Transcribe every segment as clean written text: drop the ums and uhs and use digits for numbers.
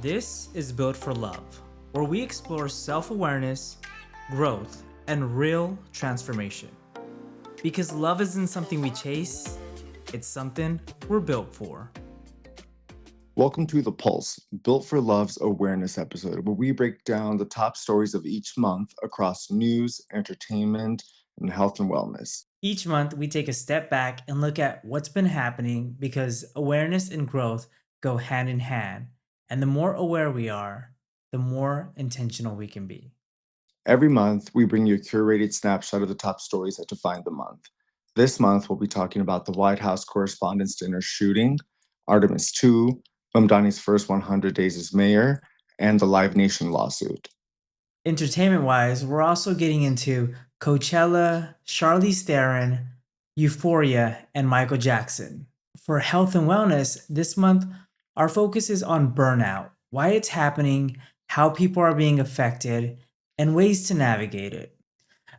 This is Built for Love, where we explore self awareness, growth, and real transformation. Because love isn't something we chase, it's something we're built for. Welcome to The Pulse, Built for Love's awareness episode, where we break down the top stories of each month across news, entertainment, and health and wellness. Each month, we take a step back and look at what's been happening because awareness and growth go hand in hand. And the more aware we are, the more intentional we can be. Every month, we bring you a curated snapshot of the top stories that define the month. This month, we'll be talking about the White House Correspondents' Dinner shooting, Artemis II, Mamdani's first 100 days as mayor, and the Live Nation lawsuit. Entertainment wise, we're also getting into Coachella, Charlize Theron, Euphoria, and Michael Jackson. For health and wellness, this month, our focus is on burnout, why it's happening, how people are being affected, and ways to navigate it.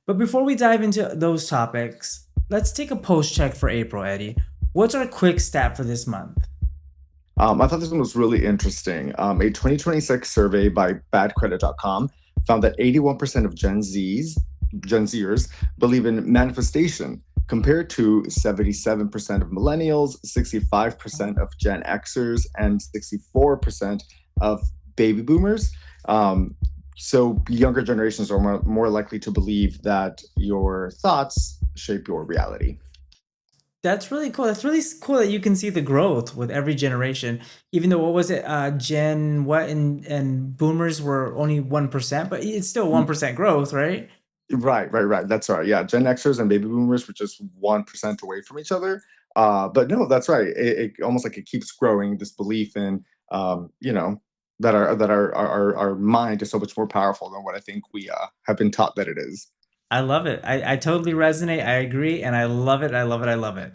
But before we dive into those topics, let's take a post check for April, Eddie. What's our quick stat for this month? I thought this one was really interesting. A 2026 survey by badcredit.com found that 81% of Gen Zers, believe in manifestation, compared to 77% of millennials, 65% of Gen Xers, and 64% of baby boomers. Um, so younger generations are more likely to believe that your thoughts shape your reality. That's really cool. That's really cool that you can see the growth with every generation. Even though what was it, Gen what and Boomers were only 1%, but it's still 1% growth, right? Right. That's right. Yeah, Gen Xers and baby boomers were just 1% away from each other. But no, that's right. It almost like it keeps growing this belief in, that our mind is so much more powerful than what I think we have been taught that it is. I love it. I totally resonate. I agree, and I love it. I love it. I love it.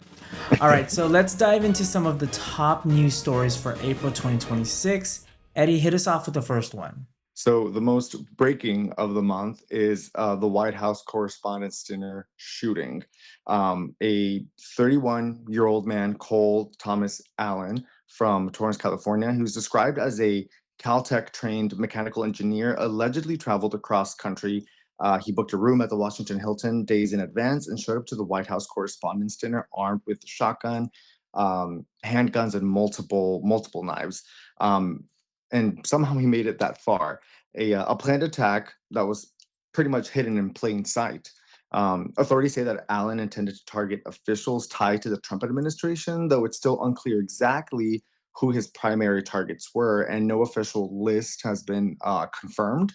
All right, so let's dive into some of the top news stories for April 2026. Eddie, hit us off with the first one. So the most breaking of the month is the White House Correspondents' Dinner shooting. A 31-year-old man, Cole Thomas Allen from Torrance, California, who's described as a Caltech-trained mechanical engineer, allegedly traveled across country. He booked a room at the Washington Hilton days in advance and showed up to the White House Correspondents' Dinner armed with a shotgun, handguns, and multiple knives. Um, and somehow he made it that far. A planned attack that was pretty much hidden in plain sight. Authorities say that Allen intended to target officials tied to the Trump administration, though it's still unclear exactly who his primary targets were, and no official list has been confirmed.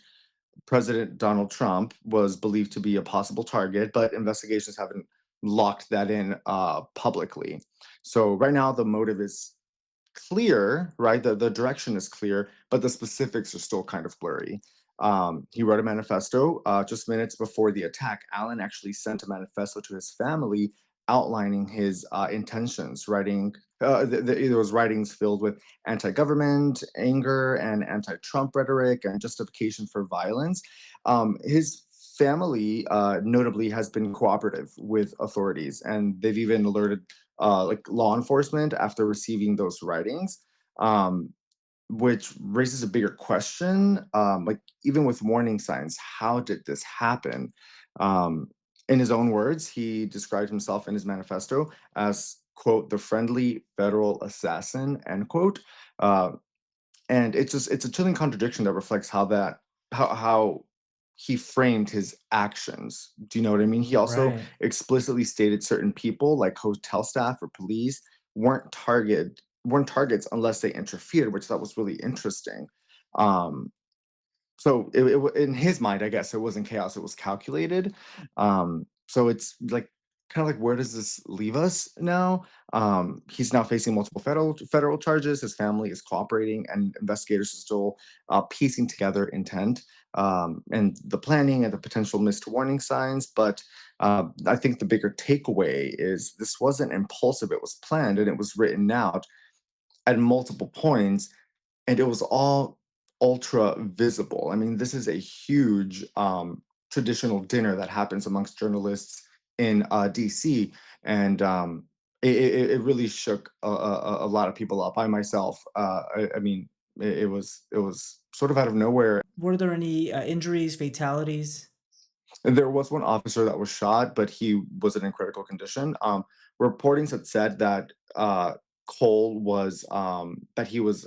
President Donald Trump was believed to be a possible target, but investigations haven't locked that in publicly. So right now, the motive is clear, right? The direction is clear, but the specifics are still kind of blurry. He wrote a manifesto just minutes before the attack. Allen actually sent a manifesto to his family outlining his intentions, writing there was writings filled with anti-government anger and anti-Trump rhetoric and justification for violence. His family notably has been cooperative with authorities, and they've even alerted like law enforcement after receiving those writings, um, which raises a bigger question. Like even with warning signs, how did this happen? Um, in his own words, he described himself in his manifesto as quote the friendly federal assassin end quote. Uh, and it's a chilling contradiction that reflects how he framed his actions. Do you know what I mean? He also Right. explicitly stated certain people like hotel staff or police weren't targets unless they interfered, which that was really interesting. um so in his mind, I guess it wasn't chaos, it was calculated. So it's like kind of like, where does this leave us now? He's now facing multiple federal charges. His family is cooperating, and investigators are still piecing together intent, and the planning and the potential missed warning signs. But I think the bigger takeaway is this wasn't impulsive, it was planned and it was written out at multiple points, and it was all ultra visible. I mean, this is a huge traditional dinner that happens amongst journalists in DC, and it really shook a lot of people up. I myself, I mean, It was sort of out of nowhere. Were there any injuries, fatalities? And there was one officer that was shot, but he wasn't in critical condition. Reportings had said that Cole was that he was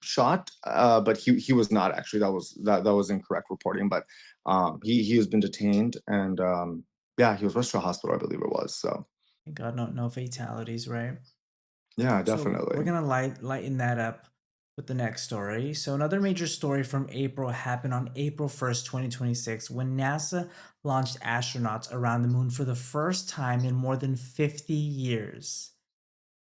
shot, but he was not actually. That was incorrect reporting. But he has been detained, and yeah, he was rushed to a hospital, I believe it was. So Thank God, no fatalities, right? yeah, So we're definitely. gonna lighten that up with the next story. So another major story from April happened on April 1st, 2026, when NASA launched astronauts around the moon for the first time in more than 50 years.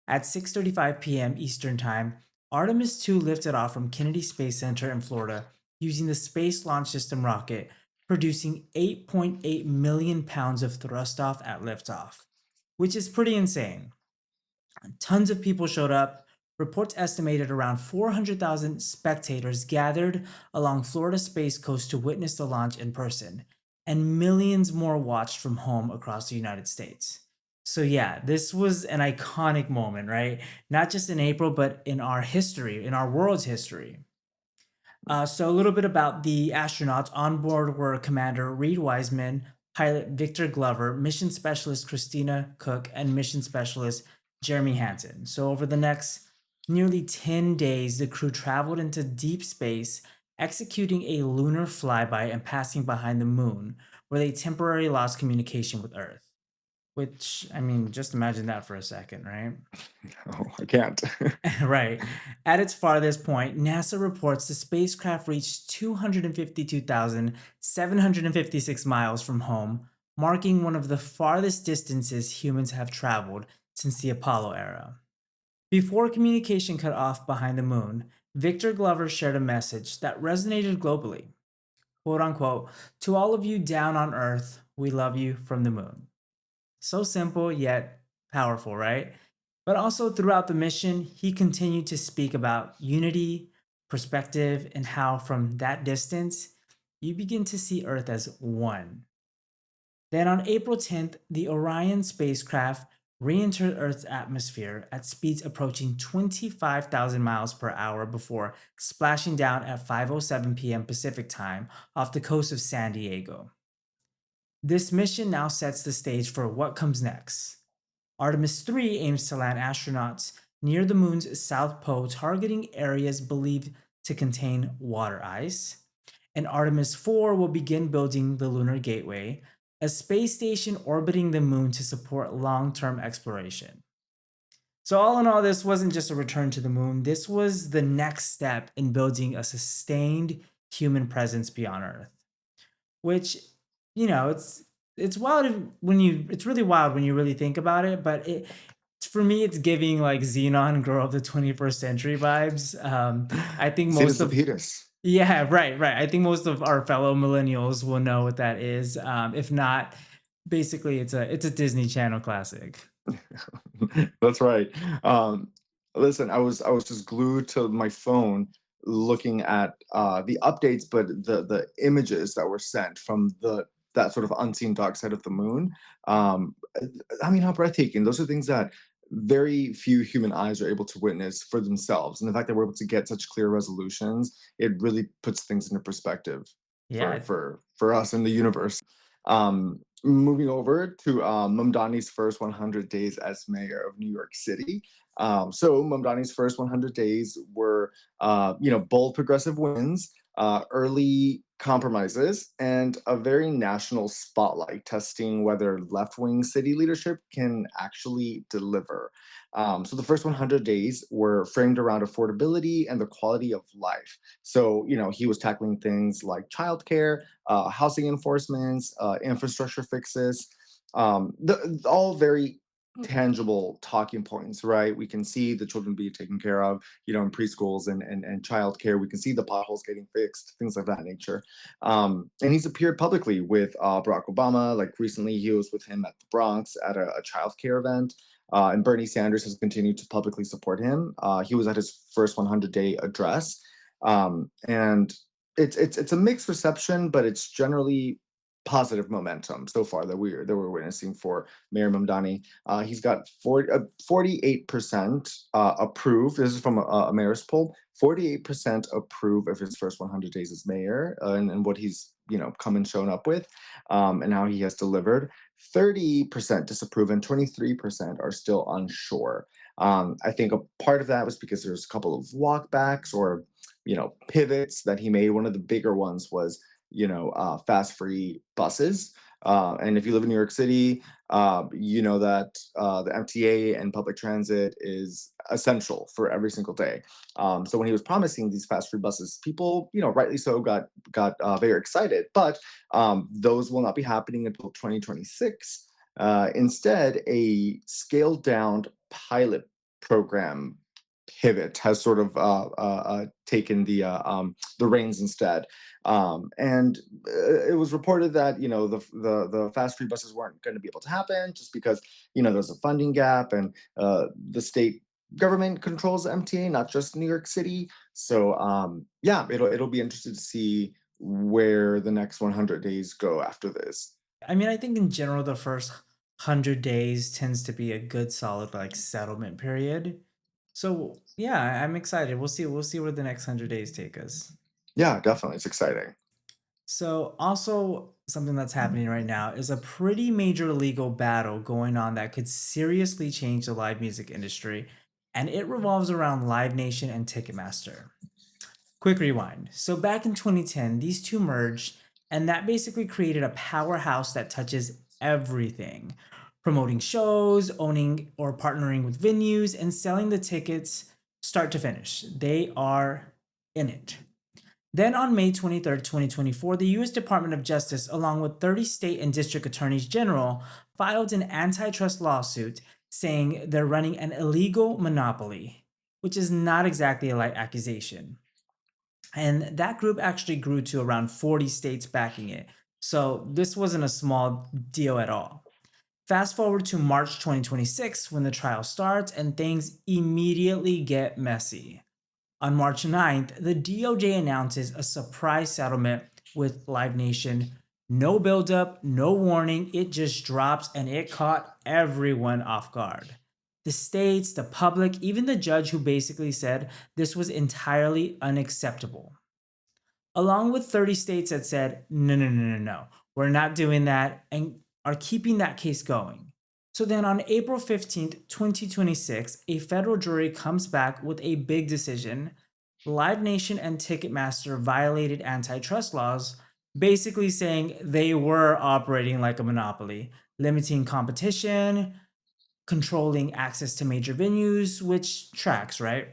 At 6:35 p.m. Eastern Time, Artemis II lifted off from Kennedy Space Center in Florida using the Space Launch System rocket, producing 8.8 million pounds of thrust off at liftoff, which is pretty insane. Tons of people showed up. Reports estimated around 400,000 spectators gathered along Florida's Space Coast to witness the launch in person, and millions more watched from home across the United States. So, yeah, this was an iconic moment, right? Not just in April, but in our history, in our world's history. So a little bit about the astronauts on board were Commander Reed Wiseman, pilot Victor Glover, mission specialist Christina Cook, and mission specialist Jeremy Hansen. So over the next nearly 10 days, the crew traveled into deep space, executing a lunar flyby and passing behind the moon, where they temporarily lost communication with Earth. Which, I mean, just imagine that for a second, right? Oh, I can't. Right. At its farthest point, NASA reports the spacecraft reached 252,756 miles from home, marking one of the farthest distances humans have traveled since the Apollo era. Before communication cut off behind the moon, Victor Glover shared a message that resonated globally. Quote unquote, to all of you down on Earth, we love you from the moon. So simple yet powerful, right? But also throughout the mission, he continued to speak about unity, perspective, and how from that distance, you begin to see Earth as one. Then on April 10th, the Orion spacecraft re entered Earth's atmosphere at speeds approaching 25,000 miles per hour before splashing down at 5:07 p.m. Pacific time off the coast of San Diego. This mission now sets the stage for what comes next. Artemis III aims to land astronauts near the moon's south pole, targeting areas believed to contain water ice. And Artemis IV will begin building the Lunar Gateway, a space station orbiting the moon to support long term exploration. So, all in all, this wasn't just a return to the moon, this was the next step in building a sustained human presence beyond Earth, which, it's wild when you it's really wild when you really think about it, but for me it's giving like Xenon Girl of the 21st Century vibes. I think most Cetus of Lapidus. yeah, right. I think most of our fellow millennials will know what that is. If not, basically it's a Disney Channel classic. That's right. Um, Listen, I was just glued to my phone looking at the updates, but the images that were sent from the that sort of unseen dark side of the moon. Um, I mean, how breathtaking! Those are things that very few human eyes are able to witness for themselves, and the fact that we're able to get such clear resolutions, it really puts things into perspective for Yeah, for us in the universe. Moving over to Mamdani's first 100 days as mayor of New York City. So Mamdani's first 100 days were, bold progressive wins, early compromises, and a very national spotlight testing whether left-wing city leadership can actually deliver. So the first 100 days were framed around affordability and the quality of life. So, he was tackling things like childcare, housing enforcements, infrastructure fixes, all very tangible talking points, right? We can see the children being taken care of, in preschools and childcare. We can see the potholes getting fixed, things of that nature. And he's appeared publicly with Barack Obama. Like recently, he was with him at the Bronx at a childcare event. And Bernie Sanders has continued to publicly support him. He was at his first 100-day address, and it's a mixed reception, but it's generally positive momentum so far that we're witnessing for Mayor Mamdani. He's got 48% approve. This is from a mayor's poll. 48% approve of his first 100 days as mayor, and what he's come and shown up with, and how he has delivered. 30% disapprove, and 23% are still unsure. I think a part of that was because there's a couple of walkbacks or pivots that he made. One of the bigger ones was fast free buses. And if you live in New York City, you know that the MTA and public transit is essential for every single day. So when he was promising these fast free buses, people, rightly so, got very excited. But those will not be happening until 2026. Instead, a scaled down pilot program pivot has sort of taken the reins instead. And it was reported that the fast free buses weren't going to be able to happen just because there's a funding gap, and the state government controls the MTA, not just New York City. So yeah, it'll be interesting to see where the next 100 days go after this. I mean, I think in general, the first 100 days tends to be a good solid like settlement period. So yeah, I'm excited. We'll see where the next 100 days take us. Yeah, definitely, it's exciting. So, also something that's happening right now is a pretty major legal battle going on that could seriously change the live music industry, and it revolves around Live Nation and Ticketmaster. Quick rewind. So, back in 2010, these two merged, and that basically created a powerhouse that touches everything, promoting shows, owning or partnering with venues, and selling the tickets start to finish. They are in it. Then on May 23rd, 2024, the US Department of Justice, along with 30 state and district attorneys general, filed an antitrust lawsuit saying they're running an illegal monopoly, which is not exactly a light accusation. And that group actually grew to around 40 states backing it. So this wasn't a small deal at all. Fast forward to March 2026 when the trial starts and things immediately get messy. On March 9th, the DOJ announces a surprise settlement with Live Nation. No buildup, no warning, it just drops, and it caught everyone off guard. The states, the public, even the judge who basically said this was entirely unacceptable, along with 30 states that said, no, no, no, no, no, we're not doing that, and are keeping that case going. So then on April 15th, 2026, a federal jury comes back with a big decision. Live Nation and Ticketmaster violated antitrust laws, basically saying they were operating like a monopoly, limiting competition, controlling access to major venues, which tracks, right?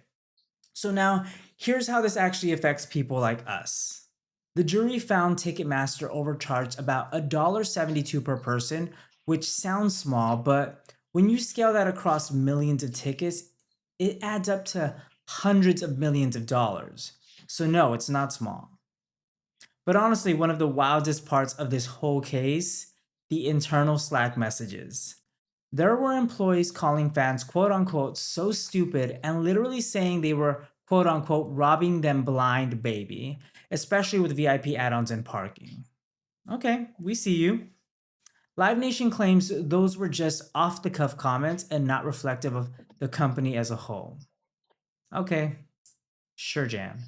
So now, here's how this actually affects people like us. The jury found Ticketmaster overcharged about $1.72 per person, which sounds small, but when you scale that across millions of tickets, it adds up to hundreds of millions of dollars. So, no, it's not small. But honestly, one of the wildest parts of this whole case, the internal Slack messages. There were employees calling fans quote unquote so stupid and literally saying they were quote unquote robbing them blind, baby, especially with VIP add ons and parking. Okay, we see you. Live Nation claims those were just off the cuff comments and not reflective of the company as a whole. Okay, sure, Jan.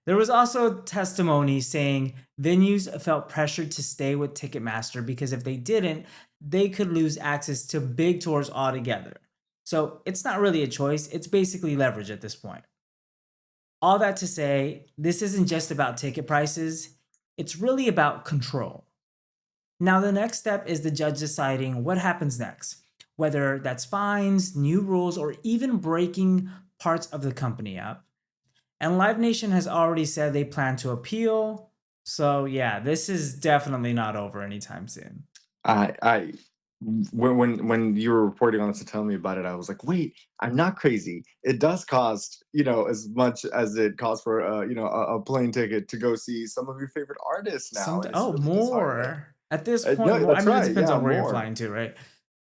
There was also testimony saying venues felt pressured to stay with Ticketmaster because if they didn't, they could lose access to big tours altogether. So it's not really a choice, it's basically leverage at this point. All that to say, this isn't just about ticket prices, it's really about control. Now, the next step is the judge deciding what happens next, whether that's fines, new rules, or even breaking parts of the company up. And Live Nation has already said they plan to appeal. So yeah, this is definitely not over anytime soon. I when you were reporting on this and telling me about it, I was like, wait, I'm not crazy. It does cost, as much as it costs for a plane ticket to go see some of your favorite artists now. Some And it's oh really disheartening. more at this point. No, More. I that's mean, it right. depends Yeah, on where you're more. flying to, right?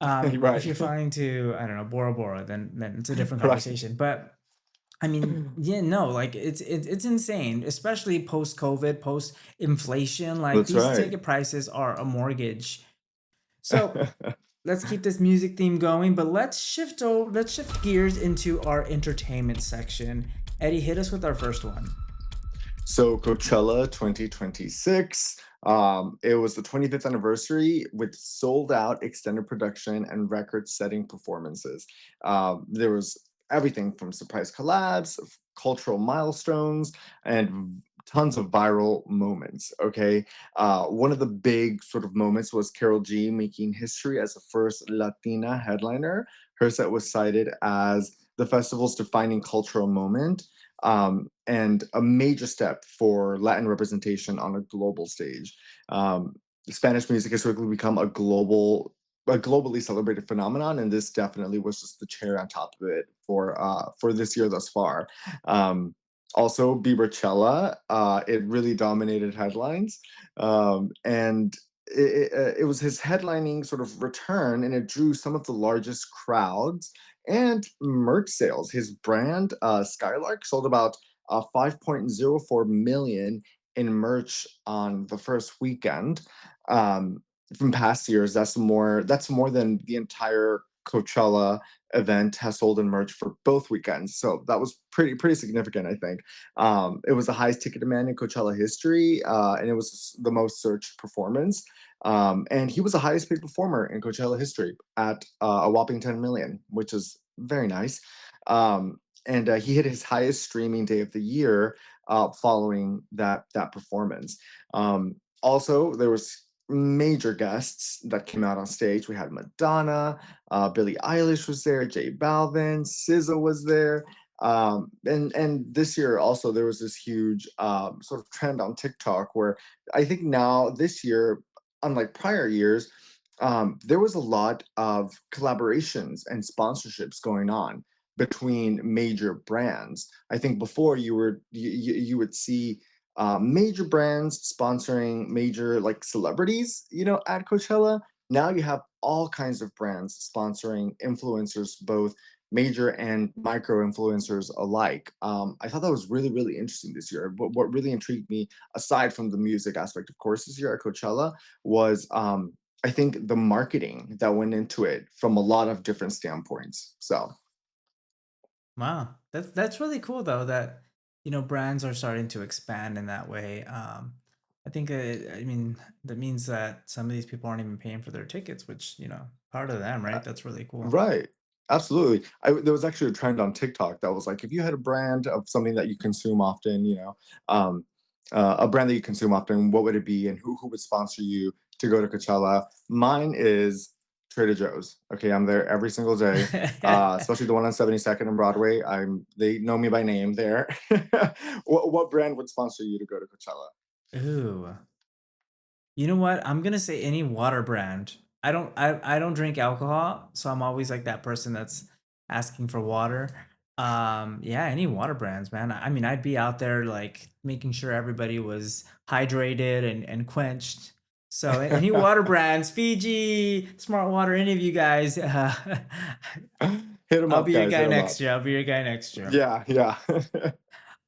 If Right. you're flying to I don't know Bora Bora, then it's a different Right. conversation. But I mean, yeah, no, like it's insane, especially post COVID, post inflation. Like That's these right. ticket prices are a mortgage. So let's keep this music theme going, but let's shift gears into our entertainment section. Eddie, hit us with our first one. So Coachella 2026, it was the 25th anniversary with sold out extended production and record-setting performances. There was everything from surprise collabs, cultural milestones, and tons of viral moments. Okay, one of the big sort of moments was Karol G making history as the first Latina headliner. Her set was cited as the festival's defining cultural moment, and a major step for Latin representation on a global stage. Um, Spanish music has quickly become a globally celebrated phenomenon, and this definitely was just the cherry on top of it for this year thus far. Um, Also, Biebercella, it really dominated headlines, and it was his headlining sort of return, and it drew some of the largest crowds and merch sales. His brand, Skylark, sold about 5.04 million in merch on the first weekend. Um, from past years, That's more than the entire Coachella event has sold in merch for both weekends. So that was pretty significant, I think. It was the highest ticket demand in Coachella history, and it was the most searched performance. And he was the highest paid performer in Coachella history at a whopping 10 million, which is very nice. And he hit his highest streaming day of the year following that performance. Also, there was major guests that came out on stage. We had Madonna, Billie Eilish was there, J Balvin, SZA was there. And this year also there was this huge sort of trend on TikTok where I think now this year, unlike prior years, there was a lot of collaborations and sponsorships going on between major brands. I think before you would see major brands sponsoring major like celebrities, at Coachella. Now you have all kinds of brands sponsoring influencers, both major and micro influencers alike. I thought that was really interesting this year. What really intrigued me, aside from the music aspect, of course, this year at Coachella was I think the marketing that went into it from a lot of different standpoints. So Wow, that's really cool though that brands are starting to expand in that way. I think I mean that means that some of these people aren't even paying for their tickets, which part of them, right? That's really cool. right. Absolutely. There was actually a trend on TikTok that was like, if you had a brand of something that you consume often, a brand that you consume often, what would it be, and who would sponsor you to go to Coachella? Mine is Trader Joe's. Okay, I'm there every single day, especially the one on 72nd and Broadway. They know me by name there. What brand would sponsor you to go to Coachella? Ooh. You know what? I'm gonna say any water brand. I don't drink alcohol, so I'm always like that person that's asking for water. Yeah, any water brands, man. I mean, I'd be out there like making sure everybody was hydrated and quenched. So any water brands, Fiji, Smart Water, any of you guys, Hit them I'll up, be your guys. guy Hit them next up. year. I'll be your guy next year. Yeah, yeah.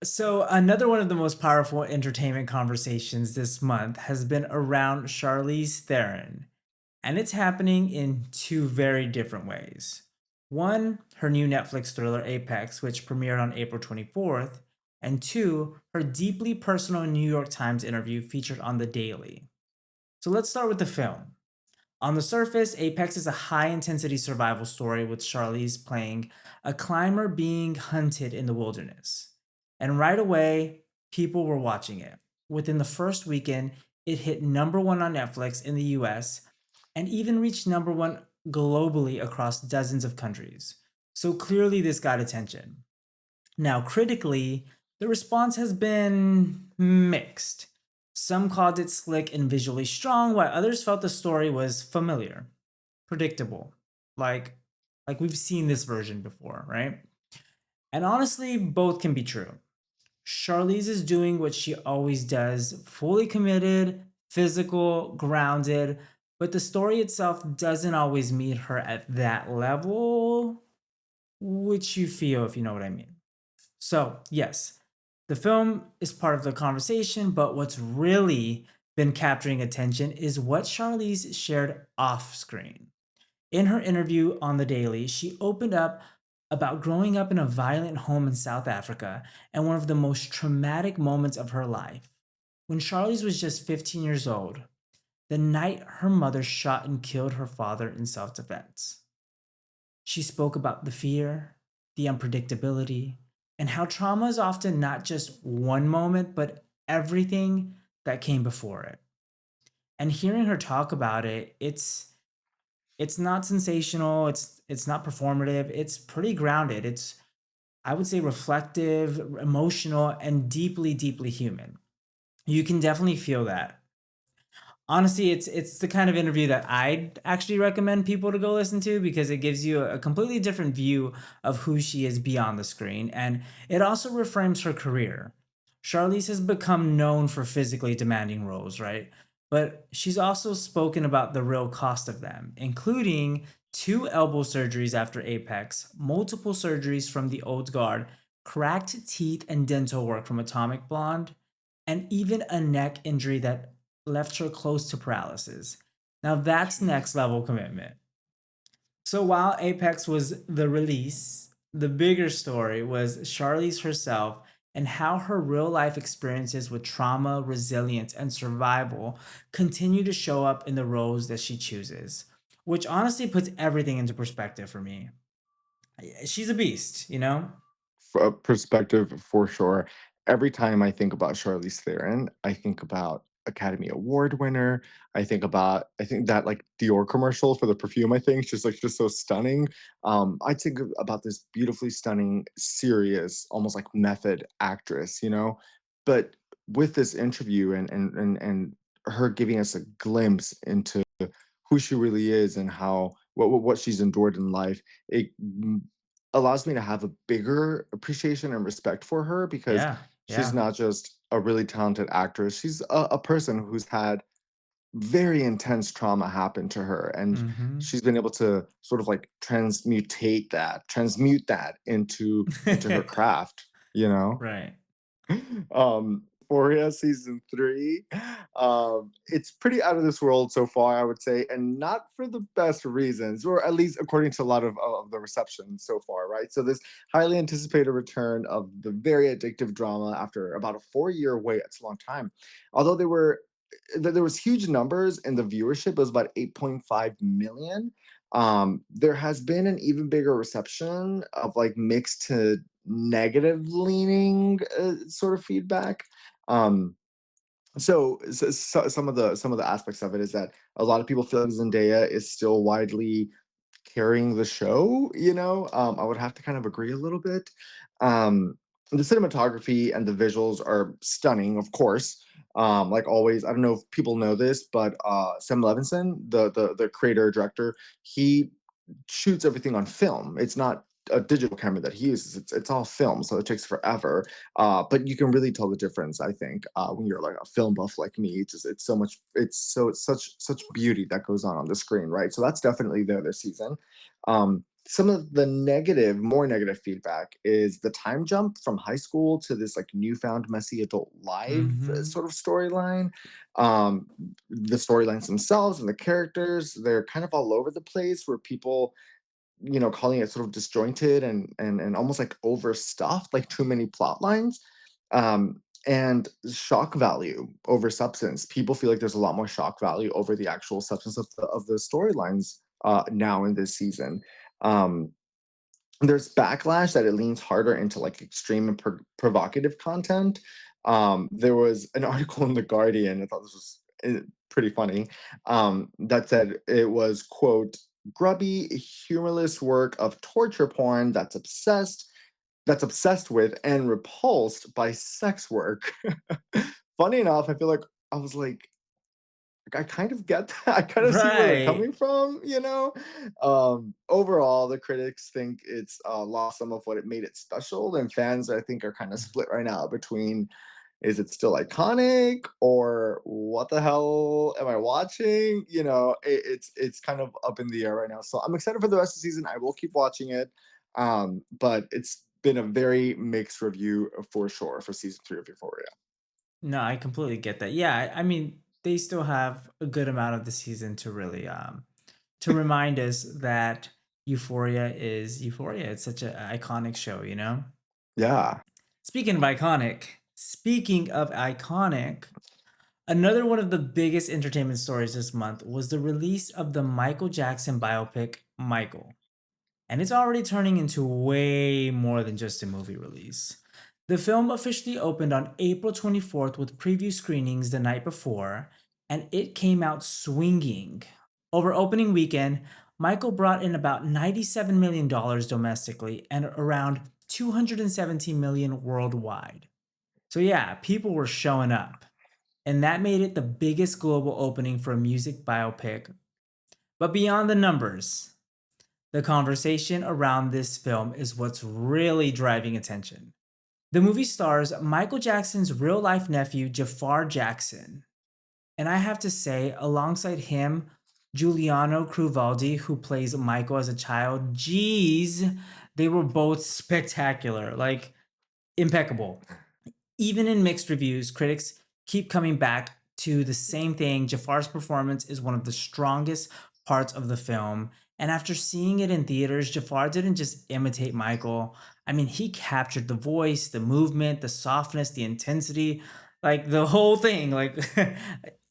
So, another one of the most powerful entertainment conversations this month has been around Charlize Theron, and it's happening in two very different ways. One, her new Netflix thriller Apex, which premiered on April 24th, and two, her deeply personal New York Times interview featured on The Daily. So, let's start with the film. On the surface, Apex is a high intensity survival story with Charlize playing a climber being hunted in the wilderness. And right away, people were watching it. Within the first weekend, it hit number one on Netflix in the US and even reached number one globally across dozens of countries. So clearly, this got attention. Now, critically, the response has been mixed. Some called it slick and visually strong, while others felt the story was familiar, predictable. Like like we've seen this version before, right? And honestly, both can be true. Charlize is doing what she always does, fully committed, physical, grounded, but the story itself doesn't always meet her at that level, which you feel if you know what I mean. So, yes, the film is part of the conversation, but what's really been capturing attention is what Charlize shared off screen. In her interview on The Daily, she opened up about growing up in a violent home in South Africa and one of the most traumatic moments of her life. When Charlize was just 15 years old, the night her mother shot and killed her father in self defense. She spoke about the fear, the unpredictability, and how trauma is often not just one moment, but everything that came before it. And hearing her talk about it, it's not sensational, it's not performative, it's pretty grounded. It's, I would say, reflective, emotional, and deeply, deeply human. You can definitely feel that. Honestly, it's the kind of interview that I'd actually recommend people to go listen to because it gives you a completely different view of who she is beyond the screen, and it also reframes her career. Charlize has become known for physically demanding roles, right? But she's also spoken about the real cost of them, including two elbow surgeries after Apex, multiple surgeries from the old guard, cracked teeth and dental work from Atomic Blonde, and even a neck injury that left her close to paralysis. Now that's Jeez. next level commitment. So while Apex was the release, the bigger story was Charlize herself and how her real life experiences with trauma, resilience, and survival continue to show up in the roles that she chooses, which honestly puts everything into perspective for me. She's a beast, you know? Perspective for sure. Every time I think about Charlize Theron, I think about Academy Award winner. I think that like Dior commercial for the perfume. I think just so stunning. I think about this beautifully stunning, serious, almost like method actress. But with this interview and her giving us a glimpse into who she really is and how what she's endured in life, it allows me to have a bigger appreciation and respect for her because Yeah, she's yeah. not just a really talented actress. She's a person who's had very intense trauma happen to her, and Hmm. she's been able to sort of like transmute that into her craft, you know? Right. Euphoria season 3, it's pretty out of this world so far, I would say, and not for the best reasons, or at least according to a lot of the reception so far, right? So this highly anticipated return of the very addictive drama after about a 4-year wait. It's a long time. Although there was huge numbers in the viewership. It was about 8.5 million. There has been an even bigger reception of like mixed to negative leaning sort of feedback. Um, some of the aspects of it is that a lot of people feel like Zendaya is still widely carrying the show. I would have to kind of agree a little bit. The cinematography and the visuals are stunning, of course. Like always, I don't know if people know this, but Sam Levinson, the creator director, he shoots everything on film. It's not a digital camera that he uses. It's all film, so it takes forever. But you can really tell the difference, I think, when you're like a film buff like me. It's so much. It's such beauty that goes on the screen, right? So that's definitely there this season. Some of the more negative feedback is the time jump from high school to this like newfound messy adult live Hmm. sort of storyline. Um, the storylines themselves and the characters, they're kind of all over the place where people calling it sort of disjointed and almost like overstuffed, like too many plot lines. And shock value over substance. People feel like there's a lot more shock value over the actual substance of the storylines now in this season. Um, there's backlash that it leans harder into like extreme and provocative content. There was an article in the Guardian. I thought this was pretty funny. That said it was quote grubby, humorless work of torture porn that's obsessed with and repulsed by sex work. Funny enough, I feel like I was like, I kind of get that. I kind of see where they're Right. coming from, Overall, the critics think it's lost some of what it made it special, and fans, I think, are kind of split right now between is it still iconic or what the hell am I watching? It's kind of up in the air right now. So I'm excited for the rest of the season. I will keep watching it, but it's been a very mixed review for sure for season 3 of Euphoria. No, I completely get that. Yeah, I mean, they still have a good amount of the season to really to remind us that Euphoria is Euphoria. It's such an iconic show, you know? Yeah. Speaking of iconic, another one of the biggest entertainment stories this month was the release of the Michael Jackson biopic Michael. And it's already turning into way more than just a movie release. The film officially opened on April 24th with preview screenings the night before, and it came out swinging. Over opening weekend, Michael brought in about $97 million domestically and around 217 million worldwide. So yeah, people were showing up, and that made it the biggest global opening for a music biopic. But beyond the numbers, the conversation around this film is what's really driving attention. The movie stars Michael Jackson's real life nephew, Jafar Jackson. And I have to say, alongside him, Giuliano Cruvaldi, who plays Michael as a child, geez, they were both spectacular, like impeccable. Even in mixed reviews, critics keep coming back to the same thing. Jafar's performance is one of the strongest parts of the film. And after seeing it in theaters, Jafar didn't just imitate Michael. I mean, he captured the voice, the movement, the softness, the intensity, like the whole thing. Like,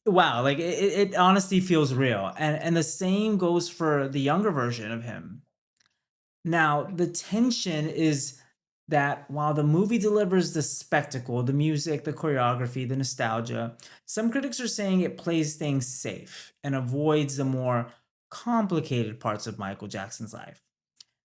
wow, like it honestly feels real. And the same goes for the younger version of him. Now, the tension is that while the movie delivers the spectacle, the music, the choreography, the nostalgia, some critics are saying it plays things safe and avoids the more complicated parts of Michael Jackson's life.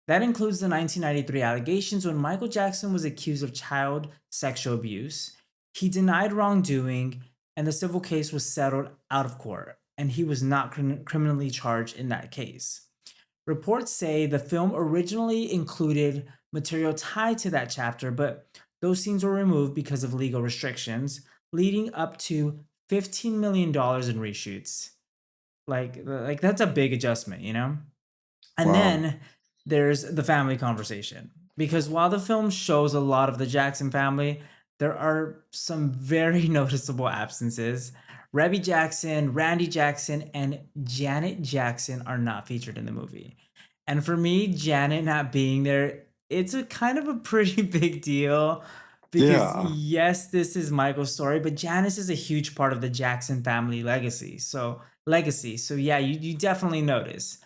That includes the 1993 allegations when Michael Jackson was accused of child sexual abuse. He denied wrongdoing, and the civil case was settled out of court, and he was not criminally charged in that case. Reports say the film originally included material tied to that chapter, but those scenes were removed because of legal restrictions, leading up to $15 million in reshoots. Like that's a big adjustment, you know? And Wow. then there's the family conversation. Because while the film shows a lot of the Jackson family, there are some very noticeable absences. Rebby Jackson, Randy Jackson, and Janet Jackson are not featured in the movie. And for me, Janet not being there, it's a kind of a pretty big deal because Yeah. yes, this is Michael's story, but Janice is a huge part of the Jackson family legacy. So yeah, you definitely notice.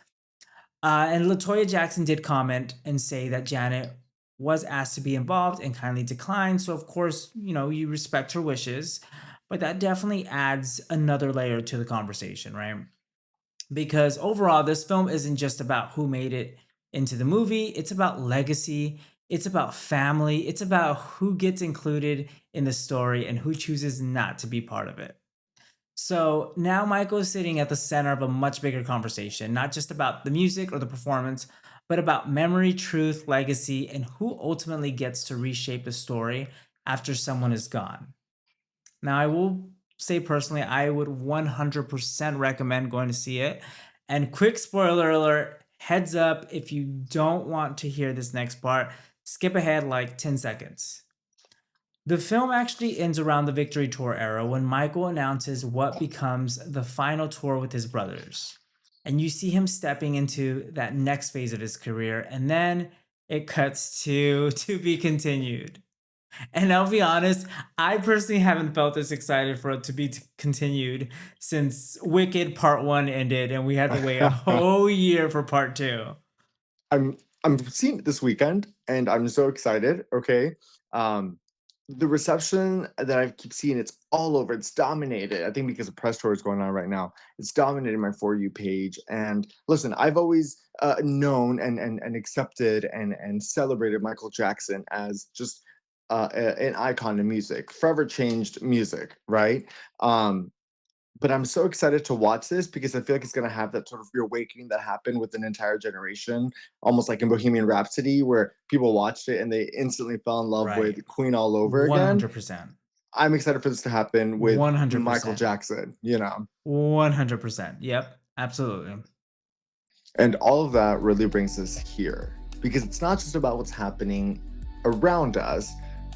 And Latoya Jackson did comment and say that Janet was asked to be involved and kindly declined. So, of course, you know, you respect her wishes, but that definitely adds another layer to the conversation, right? Because overall, this film isn't just about who made it into the movie, it's about legacy, it's about family, it's about who gets included in the story and who chooses not to be part of it. So now Michael is sitting at the center of a much bigger conversation, not just about the music or the performance, but about memory, truth, legacy, and who ultimately gets to reshape the story after someone is gone. Now, I will say personally, I would 100% recommend going to see it. And quick spoiler alert, heads up, if you don't want to hear this next part, skip ahead like 10 seconds. The film actually ends around the Victory Tour era when Michael announces what becomes the final tour with his brothers. And you see him stepping into that next phase of his career, and then it cuts to to be continued. And I'll be honest, I personally haven't felt this excited for it to be continued since Wicked Part 1 ended and we had to wait a whole year for Part 2. I'm I'm seeing it this weekend, and I'm so excited. Okay, um, the reception that I keep seeing, it's all over. It's dominated. I think because the press tour is going on right now, it's dominating my for you page. And listen, I've always known and accepted and celebrated Michael Jackson as just an icon in music, forever changed music, right? Um, but I'm so excited to watch this because I feel like it's gonna have that sort of reawakening that happened with an entire generation, almost like in Bohemian Rhapsody, where people watched it and they instantly fell in love Right. with Queen all over again. 100%. I'm excited for this to happen with Michael 100%. Jackson, 100%. Yep. Absolutely. and all of that really brings us here because it's not just about what's happening around us,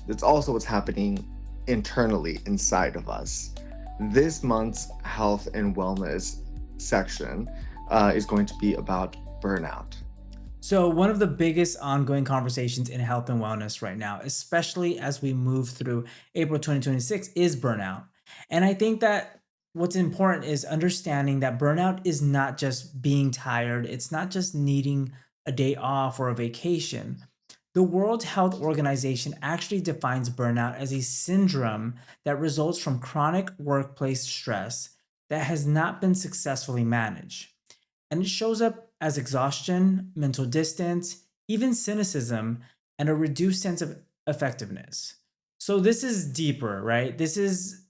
it's also what's happening internally inside of us. This month's health and wellness section is going to be about burnout. So, one of the biggest ongoing conversations in health and wellness right now, especially as we move through April 2026, is burnout. And I think that what's important is understanding that burnout is not just being tired, it's not just needing a day off or a vacation. The World Health Organization actually defines burnout as a syndrome that results from chronic workplace stress that has not been successfully managed. And it shows up as exhaustion, mental distance, even cynicism, and a reduced sense of effectiveness. So, this is deeper, right? This is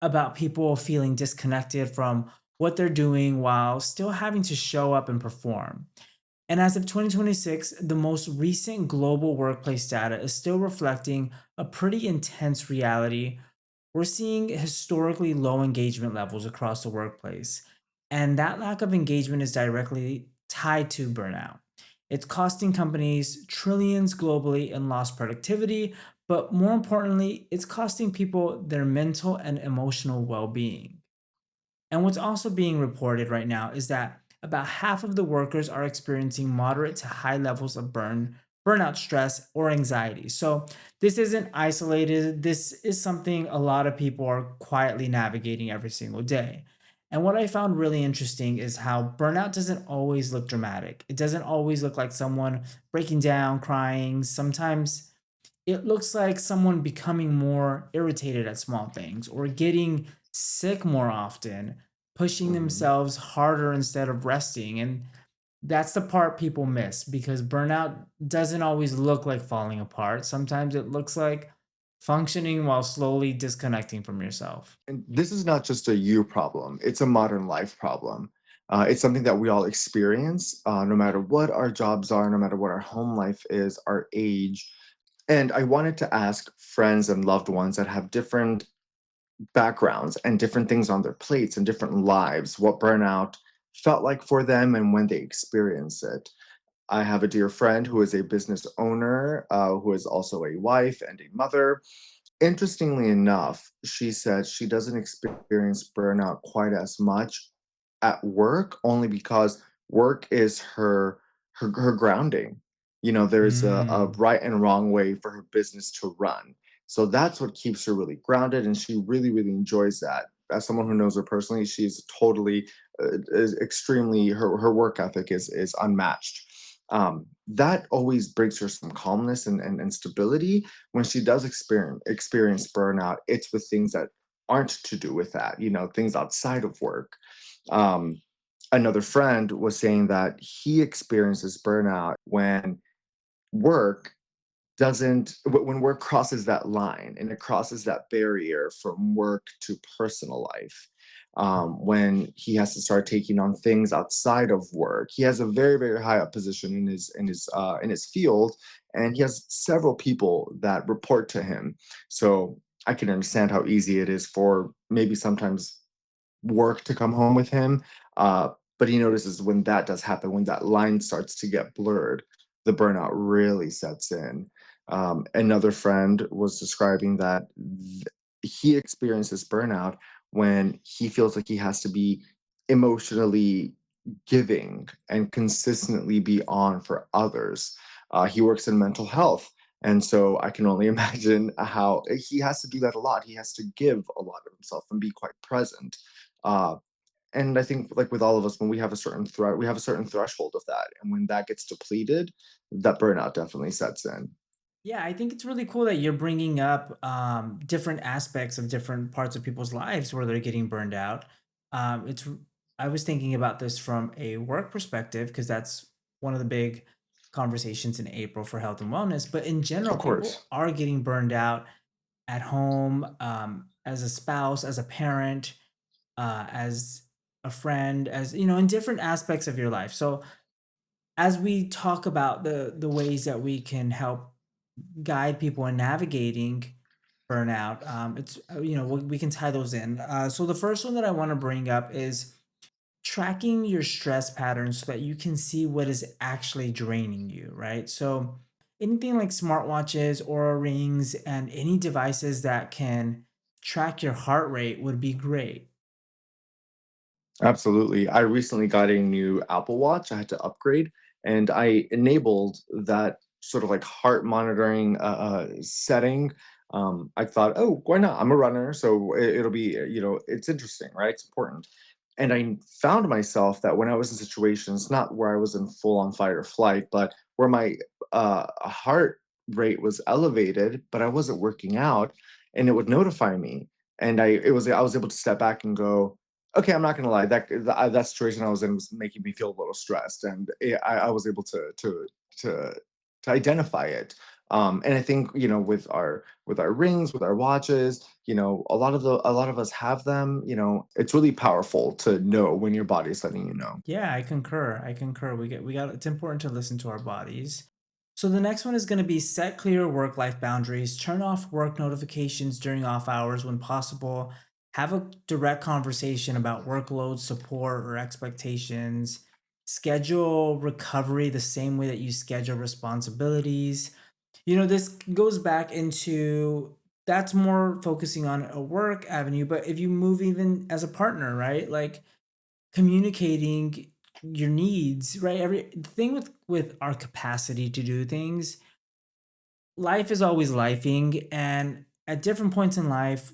about people feeling disconnected from what they're doing while still having to show up and perform. And as of 2026, the most recent global workplace data is still reflecting a pretty intense reality. We're seeing historically low engagement levels across the workplace. And that lack of engagement is directly tied to burnout. It's costing companies trillions globally in lost productivity, but more importantly, it's costing people their mental and emotional well being. And what's also being reported right now is that about half of the workers are experiencing moderate to high levels of burnout stress or anxiety. So this isn't isolated. This is something a lot of people are quietly navigating every single day. And what I found really interesting is how burnout doesn't always look dramatic. It doesn't always look like someone breaking down, crying. Sometimes it looks like someone becoming more irritated at small things or getting sick more often, pushing Mhm. themselves harder instead of resting. And that's the part people miss because burnout doesn't always look like falling apart. Sometimes it looks like functioning while slowly disconnecting from yourself. And this is not just a you problem, it's a modern life problem. It's something that we all experience, no matter what our jobs are, no matter what our home life is, our age. And I wanted to ask friends and loved ones that have different backgrounds and different things on their plates and different lives what burnout felt like for them and when they experience it. I have a dear friend who is a business owner, who is also a wife and a mother. Interestingly enough, she said she doesn't experience burnout quite as much at work, only because work is her grounding. You know, there's a Mm. right and wrong way for her business to run. So that's what keeps her really grounded, and she really, really enjoys that. As someone who knows her personally, she's totally, is extremely her work ethic is unmatched. That always brings her some calmness and stability. When she does experience burnout, it's with things that aren't to do with that, you know, things outside of work. um, Another friend was saying that he experiences burnout when work when work crosses that line and it crosses that barrier from work to personal life. When he has to start taking on things outside of work, he has a very, very high up position in his field, and he has several people that report to him. So I can understand how easy it is for maybe sometimes work to come home with him. But he notices when that does happen, when that line starts to get blurred, the burnout really sets in. Another friend was describing that he experiences burnout when he feels like he has to be emotionally giving and consistently be on for others. He works in mental health. And so I can only imagine how he has to do that a lot. He has to give a lot of himself and be quite present. Uh, and I think, like with all of us, when we have a certain we have a certain threshold of that, and when that gets depleted, that burnout definitely sets in. Yeah, I think it's really cool that you're bringing up different aspects of different parts of people's lives where they're getting burned out. It's I was thinking about this from a work perspective because that's one of the big conversations in April for health and wellness. But in general, Of people course. are getting burned out at home, as a spouse, as a parent, as a friend, as you know, in different aspects of your life. So as we talk about the ways that we can help guide people in navigating burnout, it's you know we can tie those in. So the first one that I want to bring up is tracking your stress patterns so that you can see what is actually draining you, right? So anything like smartwatches, Aura rings, and any devices that can track your heart rate would be great. Absolutely. I recently got a new Apple Watch. I had to upgrade, and I enabled that sort of like heart monitoring setting. I thought, oh, why not? I'm a runner, so it'll be, it's interesting, right? It's important. And I found myself that when I was in situations, not where I was in full on fight or flight, but where my heart rate was elevated, but I wasn't working out, and it would notify me. And I was able to step back and go, okay, I'm not gonna lie. That situation I was in was making me feel a little stressed, and I was able to to identify it. And I think with our rings, with our watches, a lot of us have them. It's really powerful to know when your body is letting you know. Yeah, I concur. I concur. We got it's important to listen to our bodies. So the next one is going to be set clear work-life boundaries, turn off work notifications during off hours when possible, have a direct conversation about workload, support, or expectations, schedule recovery the same way that you schedule responsibilities. This goes back into that's more focusing on a work avenue, but if you move even as a partner, right? Like communicating your needs, right? Every the thing with our capacity to do things, life is always lifing, and at different points in life,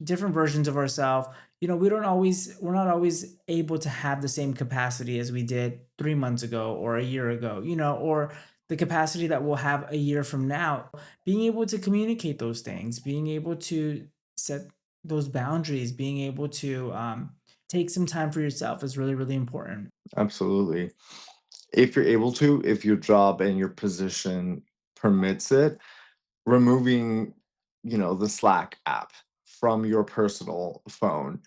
different versions of ourselves, we're not always able to have the same capacity as we did 3 months ago or a year ago, or the capacity that we'll have a year from now. Being able to communicate those things, being able to set those boundaries, being able to take some time for yourself is really, really important. Absolutely. If you're able to, if your job and your position permits it, removing, the Slack app from your personal phone,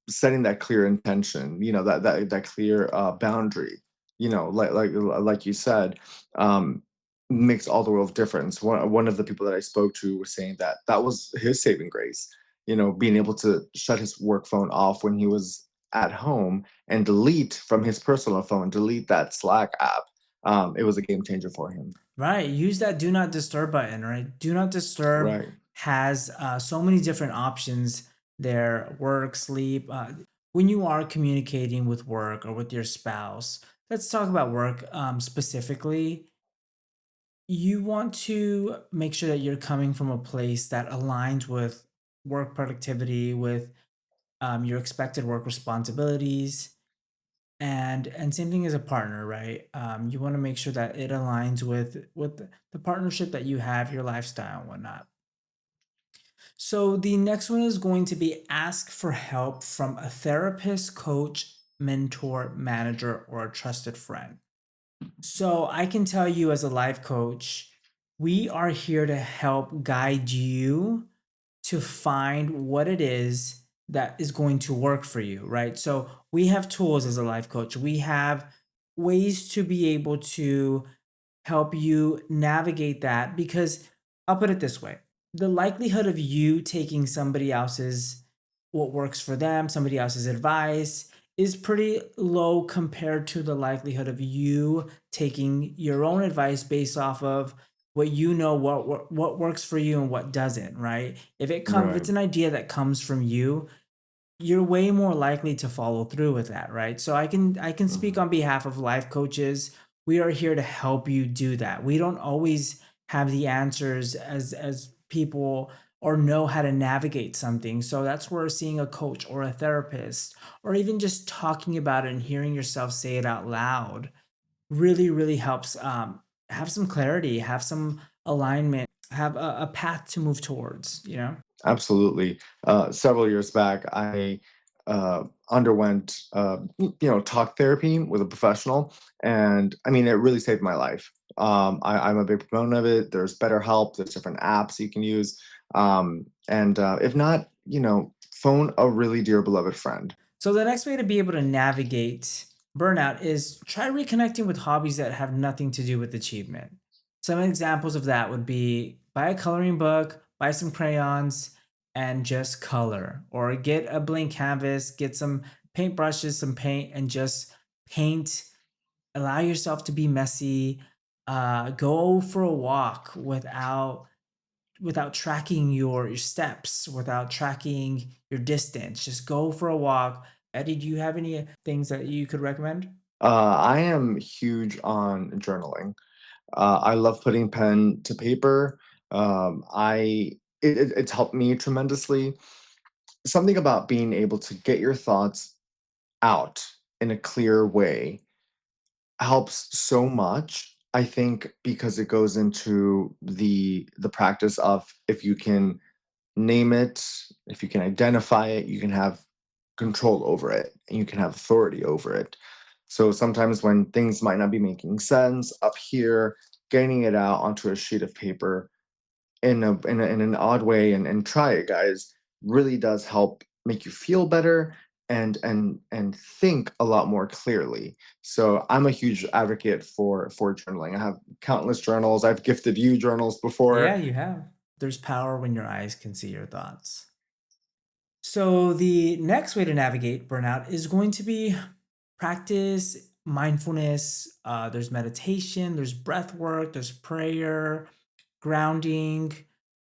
setting that clear intention, that clear boundary, like you said, um, makes all the world of difference. One of the people that I spoke to was saying that that was his saving grace, being able to shut his work phone off when he was at home and delete from his personal phone, delete that Slack app. It was a game changer for him. Right. Use that do not disturb button, right? Do not disturb Right. has so many different options there work, sleep. When you are communicating with work or with your spouse, let's talk about work specifically. You want to make sure that you're coming from a place that aligns with work productivity, with your expected work responsibilities, and same thing as a partner, right? You want to make sure that it aligns with the partnership that you have, your lifestyle and whatnot. So the next one is going to be ask for help from a therapist, coach, mentor, manager, or a trusted friend. So I can tell you as a life coach, we are here to help guide you to find what it is that is going to work for you, right? So we have tools as a life coach. We have ways to be able to help you navigate that because I'll put it this way. The likelihood of you taking somebody else's what works for them, somebody else's advice is pretty low compared to the likelihood of you taking your own advice based off of what you know what works for you and what doesn't, right? If Right. it's an idea that comes from you, you're way more likely to follow through with that, right? So I can speak Mhm. on behalf of life coaches. We are here to help you do that. We don't always have the answers as people or know how to navigate something. So that's where seeing a coach or a therapist or even just talking about it and hearing yourself say it out loud really, really helps have some clarity, have some alignment, have a path to move towards. Absolutely. Several years back, I underwent, talk therapy with a professional, and I mean, it really saved my life. I'm a big proponent of it. There's BetterHelp. There's different apps you can use, and if not, phone a really dear beloved friend. So the next way to be able to navigate burnout is try reconnecting with hobbies that have nothing to do with achievement. Some examples of that would be buy a coloring book, buy some crayons, and just color. Or get a blank canvas, get some paintbrushes, some paint, and just paint. Allow yourself to be messy. Go for a walk without tracking your steps, without tracking your distance. Just go for a walk. Eddie, do you have any things that you could recommend? I am huge on journaling. I love putting pen to paper. It's helped me tremendously. Something about being able to get your thoughts out in a clear way helps so much. I think because it goes into the practice of if you can name it, if you can identify it, you can have control over it and you can have authority over it. So sometimes when things might not be making sense up here, getting it out onto a sheet of paper in an odd way and try it, guys, really does help make you feel better and think a lot more clearly. So I'm a huge advocate for journaling. I have countless journals. I've gifted you journals Yeah, before. you have. There's power when your eyes can see your thoughts. So, the next way to navigate burnout is going to be practice mindfulness. There's meditation, there's breath work, there's prayer, grounding.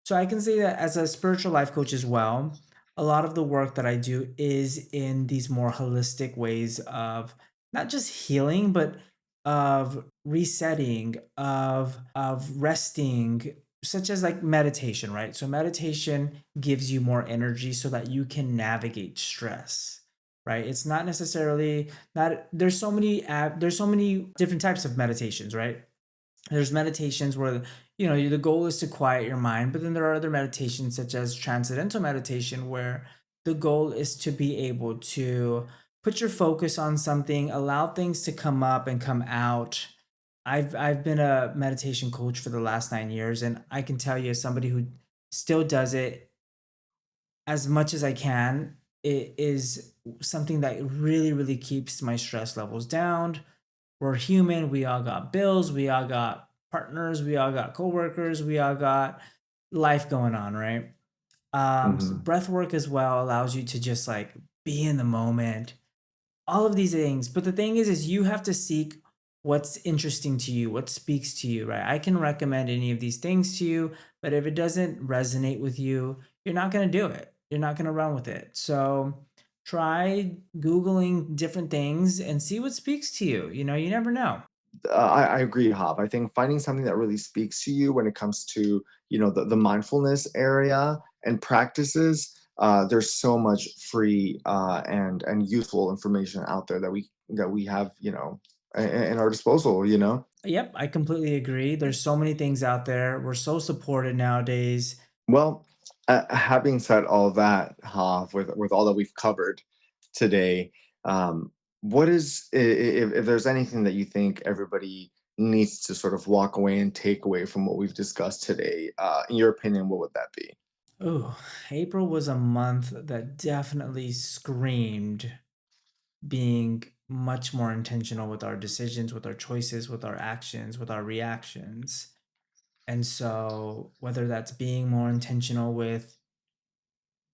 So, I can say that as a spiritual life coach as well, a lot of the work that I do is in these more holistic ways of not just healing, but of resetting, of resting, such as like meditation, right? So meditation gives you more energy so that you can navigate stress, right? It's not necessarily not there's so many different types of meditations, right? There's meditations where the goal is to quiet your mind, but then there are other meditations such as transcendental meditation where the goal is to be able to put your focus on something, allow things to come up and come out. I've been a meditation coach for the last 9 years, and I can tell you as somebody who still does it as much as I can, it is something that really really keeps my stress levels down. We're human. We all got bills. We all got partners. We all got coworkers. We all got life going on, right? Mhm. Breath work as well allows you to just like be in the moment, all of these things. But the thing is you have to seek what's interesting to you, what speaks to you, right? I can recommend any of these things to you, but if it doesn't resonate with you, you're not going to do it. You're not going to run with it. So try Googling different things and see what speaks to you. You never know. I agree, Hop. I think finding something that really speaks to you when it comes to the mindfulness area and practices. There's so much free and useful information out there that we have in our disposal. Yep, I completely agree. There's so many things out there. We're so supported nowadays. Well, having said all that, Hav, with all that we've covered today, what is if there's anything that you think everybody needs to sort of walk away and take away from what we've discussed today? In your opinion, what would that be? Oh, April was a month that definitely screamed being much more intentional with our decisions, with our choices, with our actions, with our reactions. And so, whether that's being more intentional with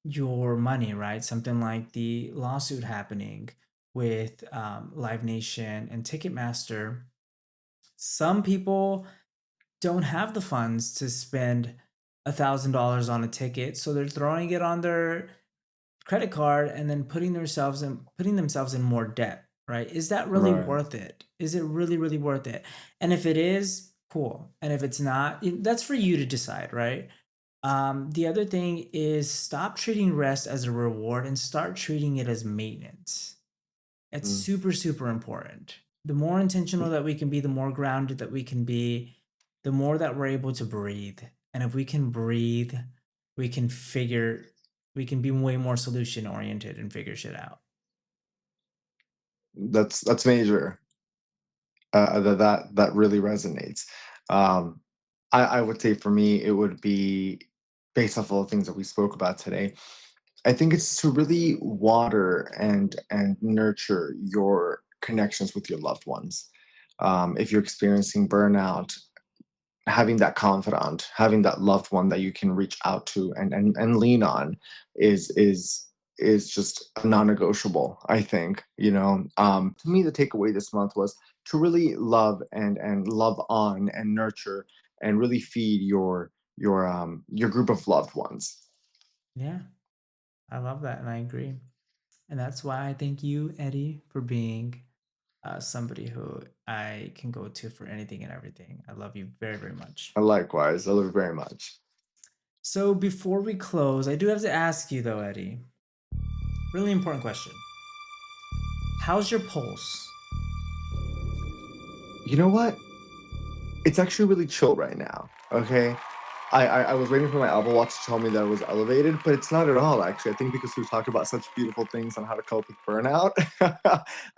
your money, right? Something like the lawsuit happening with Live Nation and Ticketmaster. Some people don't have the funds to spend $1,000 on a ticket, so they're throwing it on their credit card and then putting themselves in more debt, right? Is that really Right. worth it? Is it really really worth it? And if it is, cool. And if it's not, that's for you to decide, right? The other thing is stop treating rest as a reward and start treating it as maintenance. It's Mm. super, super important. The more intentional that we can be, the more grounded that we can be, the more that we're able to breathe. And if we can breathe, we can figure, we can be way more solution oriented and figure shit out. That's major. That really resonates. Um, I would say for me, it would be based off all the things that we spoke about today. I think it's to really water and nurture your connections with your loved ones. If you're experiencing burnout, having that confidant, having that loved one that you can reach out to and lean on is just a non-negotiable. I think to me the takeaway this month was to really love and love on and nurture and really feed your group of loved ones. Yeah, I love that and I agree. And that's why I thank you, Eddie, for being somebody who I can go to for anything and everything. I love you very, very much. And likewise, I love you very much. So before we close, I do have to ask you though, Eddie. Really important question. How's your pulse? You know what? It's actually really chill right now. Okay. I was waiting for my Apple Watch to tell me that it was elevated, but it's not at all, actually. I think because we've talked about such beautiful things on how to cope with burnout,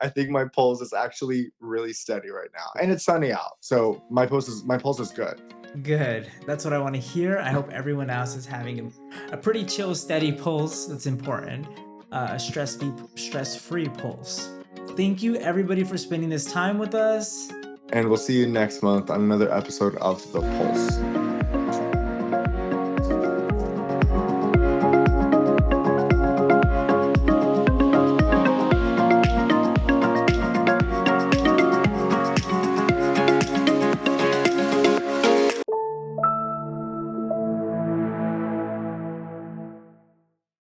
I think my pulse is actually really steady right now. And it's sunny out. So my pulse is good. Good. That's what I want to hear. I hope everyone else is having a pretty chill, steady pulse. That's important. A stress-free pulse. Thank you, everybody, for spending this time with us. And we'll see you next month on another episode of The Pulse.